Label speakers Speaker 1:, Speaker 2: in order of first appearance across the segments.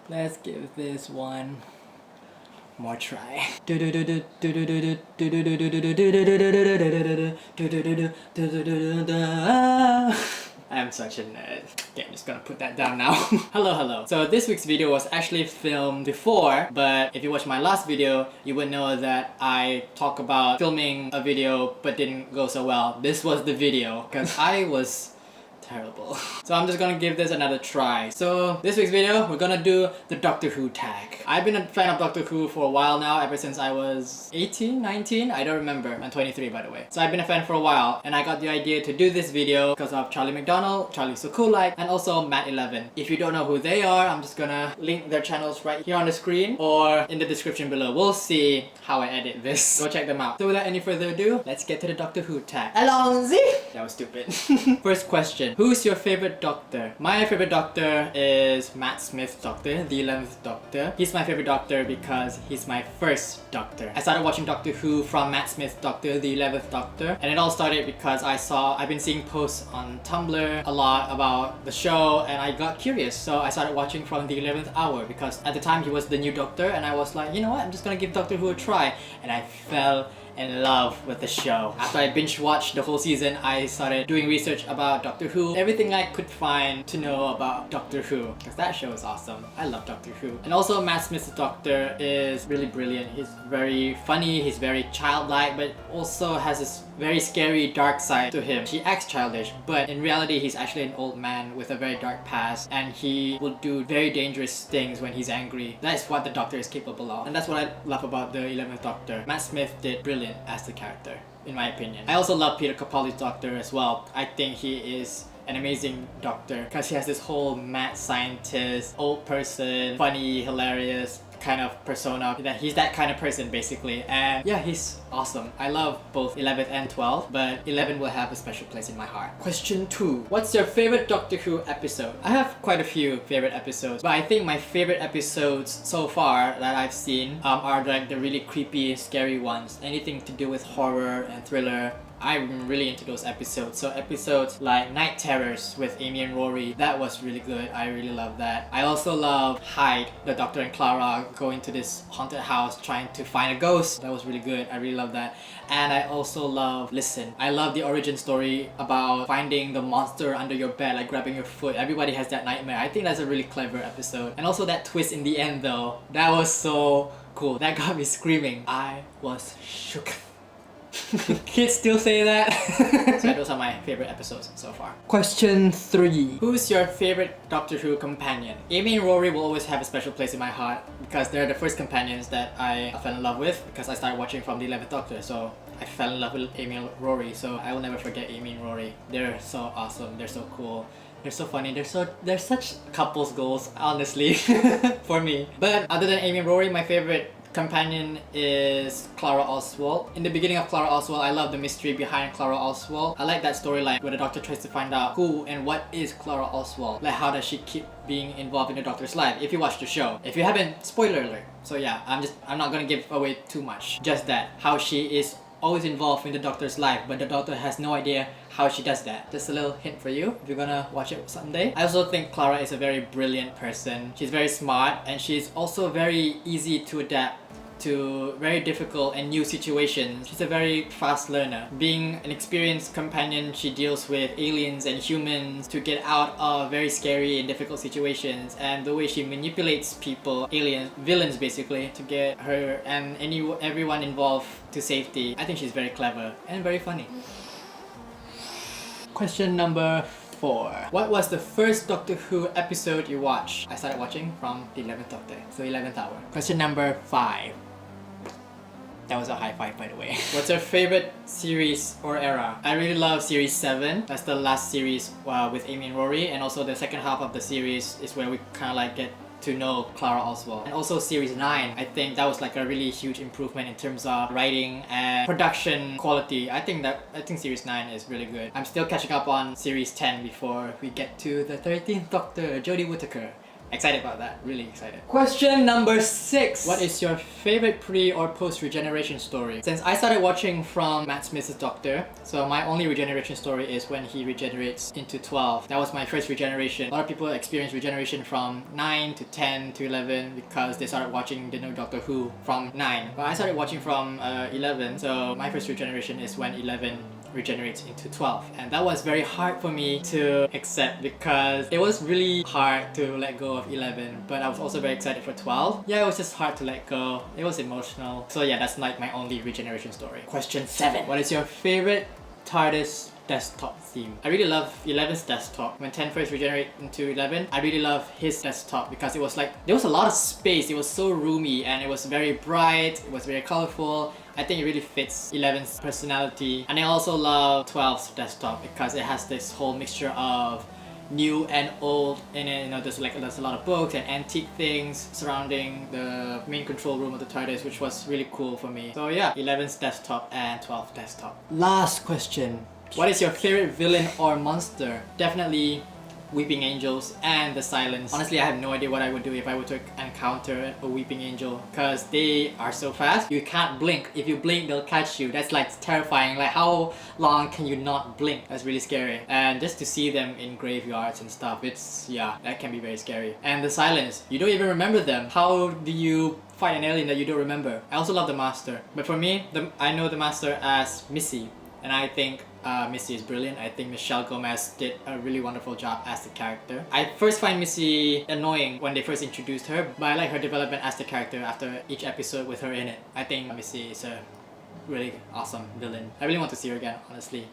Speaker 1: Let's give this one more try. I'm such a nerd. Okay, I'm just gonna put that down now. Hello. So this week's video was actually filmed before, but if you watched my last video, you would know that I talk about filming a video but didn't go so well. This was the video, because I was terrible. So I'm just gonna give this another try. So this week's video, we're gonna do the Doctor Who tag. I've been a fan of Doctor Who for a while now, ever since I was 18, 19? I don't remember. I'm 23 by the way. So I've been a fan for a while, and I got the idea to do this video because of Charlie McDonald, Charlie So Cool Like, and also Matt11. If you don't know who they are, I'm just gonna link their channels right here on the screen or in the description below. We'll see how I edit this. Go check them out. So without any further ado, let's get to the Doctor Who tag. Alonzi! That was stupid. First question. Who's your favorite Doctor? My favorite Doctor is Matt Smith's Doctor, the 11th Doctor. He's my favorite Doctor because he's my first Doctor. I started watching Doctor Who from Matt Smith's Doctor, the 11th Doctor, and it all started because I've been seeing posts on Tumblr a lot about the show, and I got curious, so I started watching from the 11th hour because at the time he was the new Doctor, and I was like, you know what, I'm just gonna give Doctor Who a try, and I fell in love with the show. After I binge watched the whole season, I started doing research about Doctor Who, everything I could find to know about Doctor Who, because that show is awesome. I love Doctor Who. And also Matt Smith's Doctor is really brilliant. He's very funny, he's very childlike, but also has this very scary dark side to him. He acts childish, but in reality he's actually an old man with a very dark past, and he will do very dangerous things when he's angry. That is what the Doctor is capable of, and that's what I love about the 11th Doctor. Matt Smith did brilliant as the character, in my opinion. I also love Peter Capaldi's Doctor as well. I think he is an amazing Doctor because he has this whole mad scientist, old person, funny, hilarious kind of persona. That he's that kind of person basically, and yeah, he's awesome. I love both 11th and 12th, but 11 will have a special place in my heart. Question 2. What's your favorite Doctor Who episode? I have quite a few favorite episodes, but I think my favorite episodes so far that I've seen are like the really creepy, scary ones. Anything to do with horror and thriller, I'm really into those episodes. So episodes like Night Terrors with Amy and Rory, that was really good. I really love that. I also love Hyde, the Doctor and Clara going to this haunted house trying to find a ghost. That was really good. I really love that. And I also love Listen. I love the origin story about finding the monster under your bed, like grabbing your foot. Everybody has that nightmare. I think that's a really clever episode. And also that twist in the end though, that was so cool. That got me screaming. I was shook. Kids still say that. So those are my favorite episodes so far. Question 3. Who's your favorite Doctor Who companion? Amy and Rory will always have a special place in my heart because they're the first companions that I fell in love with, because I started watching from the 11th Doctor, so I fell in love with Amy and Rory, so I will never forget Amy and Rory. They're so awesome, they're so cool. They're so funny, they're such couples goals, honestly, for me. But other than Amy and Rory, my favorite companion is Clara Oswald. In the beginning of Clara Oswald, I love the mystery behind Clara Oswald. I like that storyline where the Doctor tries to find out who and what is Clara Oswald. Like, how does she keep being involved in the Doctor's life, if you watch the show. If you haven't, spoiler alert. So yeah, I'm not gonna give away too much. Just that, how she is always involved in the Doctor's life, but the Doctor has no idea how she does that. Just a little hint for you if you're gonna watch it someday. I also think Clara is a very brilliant person. She's very smart, and she's also very easy to adapt to very difficult and new situations. She's a very fast learner. Being an experienced companion, she deals with aliens and humans to get out of very scary and difficult situations, and the way she manipulates people, aliens, villains basically, to get her and everyone involved to safety. I think she's very clever and very funny. Question number 4. What was the first Doctor Who episode you watched? I started watching from the 11th Doctor, so 11th hour. Question number 5. That was a high five, by the way. What's your favorite series or era? I really love series 7. That's the last series with Amy and Rory, and also the second half of the series is where we kind of like get to know Clara Oswald. And also series 9, I think that was like a really huge improvement in terms of writing and production quality. I think series 9 is really good. I'm still catching up on series 10 before we get to the 13th Doctor, Jodie Whittaker. excited about that. Really excited. Question number 6. What is your favorite pre or post regeneration story? Since I started watching from Matt Smith's Doctor, so my only regeneration story is when he regenerates into 12. That was my first regeneration. A lot of people experience regeneration from 9 to 10 to 11 because they started watching the new Doctor Who from 9. But I started watching from 11, so my first regeneration is when 11 regenerates into 12, and that was very hard for me to accept because it was really hard to let go of 11, but I was also very excited for 12. Yeah, it was just hard to let go. It was emotional. So yeah, that's like my only regeneration story. Question 7. What is your favorite TARDIS desktop theme? I really love 11's desktop. When 10 first regenerated into 11, I really love his desktop because it was like, there was a lot of space. It was so roomy and it was very bright, it was very colorful. I think it really fits 11's personality. And I also love 12's desktop because it has this whole mixture of new and old in it. You know, there's a lot of books and antique things surrounding the main control room of the TARDIS, which was really cool for me. So yeah, 11's desktop and 12's desktop. Last question. What is your favorite villain or monster? Definitely Weeping Angels and the Silence. Honestly, I have no idea what I would do if I were to encounter a Weeping Angel because they are so fast. You can't blink. If you blink, they'll catch you. That's like terrifying. Like, how long can you not blink? That's really scary. And just to see them in graveyards and stuff, it's, yeah, that can be very scary. And the Silence, you don't even remember them. How do you fight an alien that you don't remember? I also love the Master. But for me, I know the Master as Missy. And I think Missy is brilliant. I think Michelle Gomez did a really wonderful job as the character. I first find Missy annoying when they first introduced her, but I like her development as the character after each episode with her in it. I think Missy is a really awesome villain. I really want to see her again, honestly.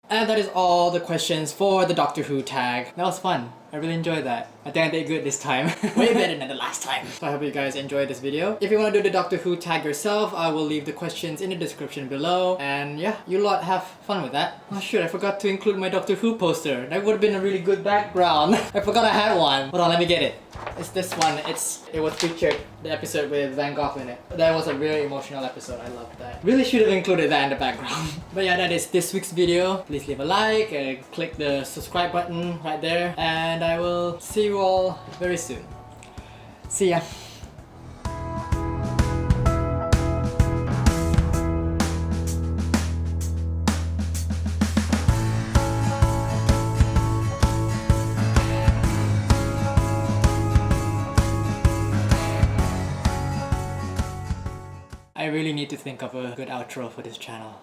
Speaker 1: And that is all the questions for the Doctor Who tag. That was fun. I really enjoyed that. I think I did good this time. Way better than the last time. So I hope you guys enjoyed this video. If you want to do the Doctor Who tag yourself, I will leave the questions in the description below. And yeah, you lot have fun with that. Oh shoot, I forgot to include my Doctor Who poster. That would have been a really good background. I forgot I had one. Hold on, let me get it. It's this one. It was featured, the episode with Van Gogh in it. That was a very emotional episode. I loved that. Really should have included that in the background. But yeah, that is this week's video. Please leave a like and click the subscribe button right there. And I will see you all very soon. See ya. I really need to think of a good outro for this channel.